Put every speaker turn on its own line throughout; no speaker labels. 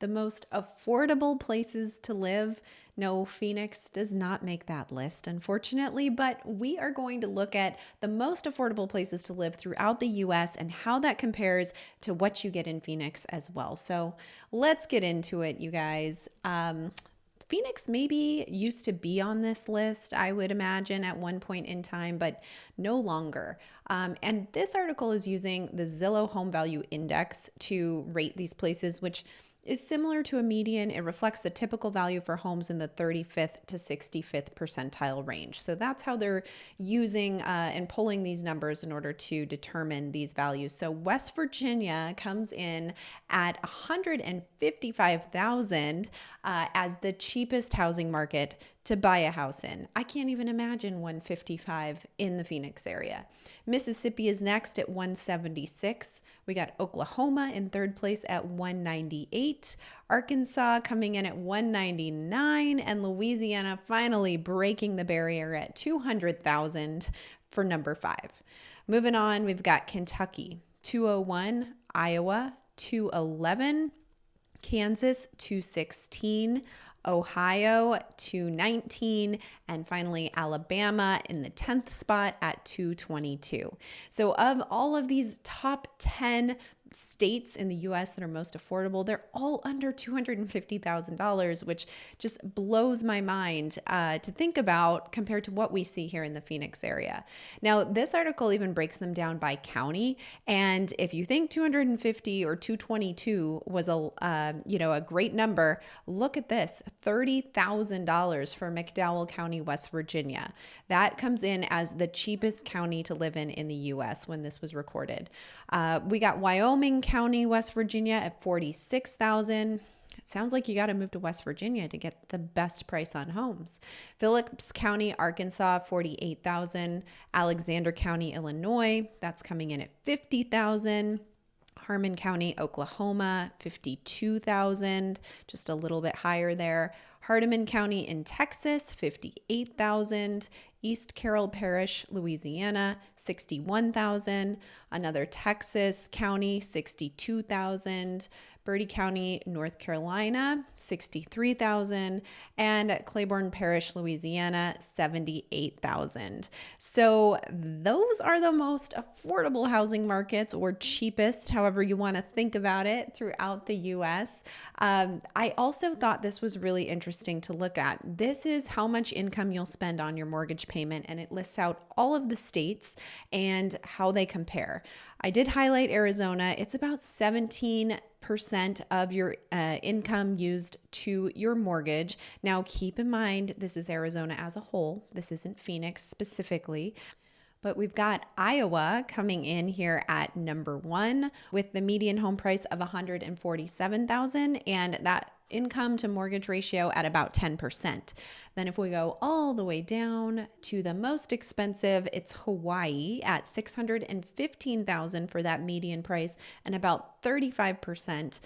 the most affordable places to live. No, Phoenix does not make that list, unfortunately, but we are going to look at the most affordable places to live throughout the US and how that compares to what you get in Phoenix as well. So let's get into it, you guys. Phoenix maybe used to be on this list, I would imagine, at one point in time, but no longer. And this article is using the Zillow Home Value Index to rate these places, which is similar to a median. It reflects the typical value for homes in the 35th to 65th percentile range. So that's how they're using and pulling these numbers in order to determine these values. So West Virginia comes in at 155,000 as the cheapest housing market to buy a house in. I can't even imagine 155 in the Phoenix area. Mississippi is next at 176. We got Oklahoma in third place at 198. Arkansas coming in at 199, and Louisiana finally breaking the barrier at 200,000 for number 5. Moving on, we've got Kentucky, 201, Iowa, 211, Kansas, 216, Ohio, 219, and finally Alabama in the 10th spot at 222. So of all of these top 10 states in the US that are most affordable, they're all under $250,000, which just blows my mind to think about compared to what we see here in the Phoenix area. Now, this article even breaks them down by county, and if you think 250 or 222 was a great number, look at this: $30,000 for McDowell County, West Virginia. That comes in as the cheapest county to live in the US when this was recorded. We got Wyoming County, West Virginia at 46,000. It sounds like you got to move to West Virginia to get the best price on homes. Phillips County, Arkansas, 48,000. Alexander County, Illinois, that's coming in at 50,000. Harmon County, Oklahoma, 52,000, just a little bit higher there. Hardeman County in Texas, 58,000. East Carroll Parish, Louisiana, 61,000. Another Texas county, 62,000. Bertie County, North Carolina, 63,000, and Claiborne Parish, Louisiana, 78,000. So those are the most affordable housing markets, or cheapest, however you want to think about it, throughout the US. I also thought this was really interesting to look at. This is how much income you'll spend on your mortgage payment, and it lists out all of the states and how they compare. I did highlight Arizona. It's about 17% of your income used to your mortgage. Now, keep in mind, this is Arizona as a whole. This isn't Phoenix specifically. But we've got Iowa coming in here at number 1 with the median home price of $147,000, and that income to mortgage ratio at about 10%. Then if we go all the way down to the most expensive, it's Hawaii at $615,000 for that median price and about 35%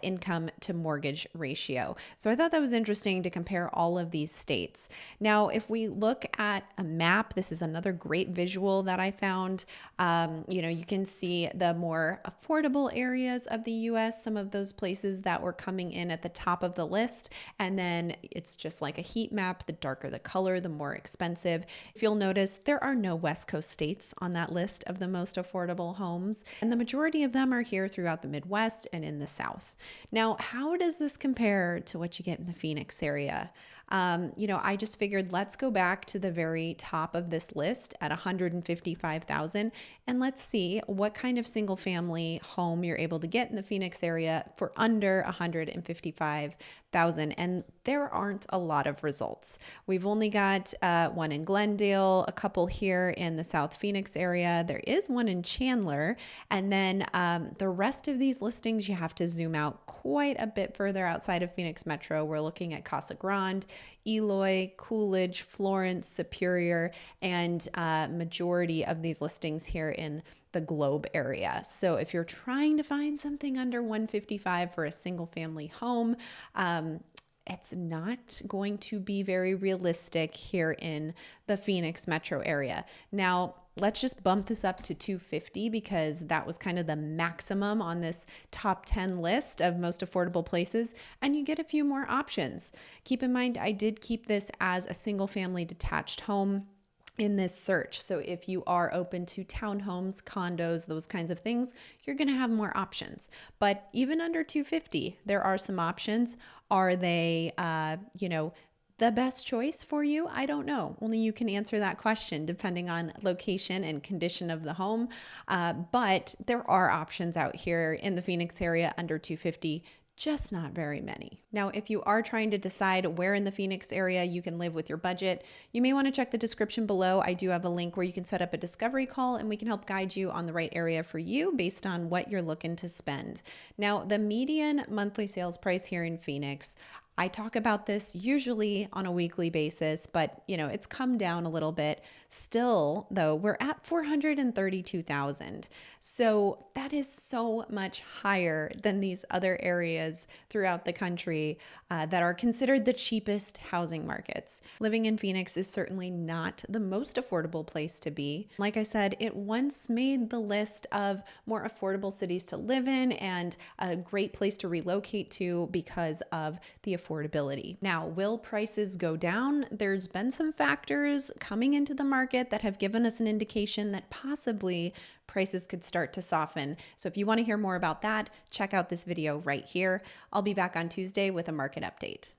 income to mortgage ratio. So I thought that was interesting to compare all of these states. Now, if we look at a map, this is another great visual that I found. You can see the more affordable areas of the US, some of those places that were coming in at the top of the list. And then it's just like a heat map. The darker the color, the more expensive. If you'll notice, there are no West Coast states on that list of the most affordable homes, and the majority of them are here throughout the Midwest and in the South. Now, how does this compare to what you get in the Phoenix area? I just figured let's go back to the very top of this list at 155,000 and let's see what kind of single family home you're able to get in the Phoenix area for under 155,000. And there aren't a lot of results. We've only got one in Glendale, a couple here in the South Phoenix area. There is one in Chandler. And then the rest of these listings, you have to zoom out quite a bit further outside of Phoenix Metro. We're looking at Casa Grande, Eloy, Coolidge, Florence, Superior, and majority of these listings here in the Globe area. So if you're trying to find something under 155 for a single family home, it's not going to be very realistic here in the Phoenix metro area. Now, let's just bump this up to 250 because that was kind of the maximum on this top 10 list of most affordable places, and you get a few more options. Keep in mind, I did keep this as a single family detached home in this search. So if you are open to townhomes, condos, those kinds of things, you're going to have more options. But even under 250, there are some options. Are they, the best choice for you? I don't know. Only you can answer that question depending on location and condition of the home. But there are options out here in the Phoenix area under 250. Just not very many. Now, if you are trying to decide where in the Phoenix area you can live with your budget, you may want to check the description below. I do have a link where you can set up a discovery call and we can help guide you on the right area for you based on what you're looking to spend. Now, the median monthly sales price here in Phoenix, I talk about this usually on a weekly basis, but it's come down a little bit. Still, though, we're at $432,000. So that is so much higher than these other areas throughout the country that are considered the cheapest housing markets. Living in Phoenix is certainly not the most affordable place to be. Like I said, it once made the list of more affordable cities to live in and a great place to relocate to because of the affordability. Now, will prices go down? There's been some factors coming into the market that have given us an indication that possibly prices could start to soften. So if you want to hear more about that, check out this video right here. I'll be back on Tuesday with a market update.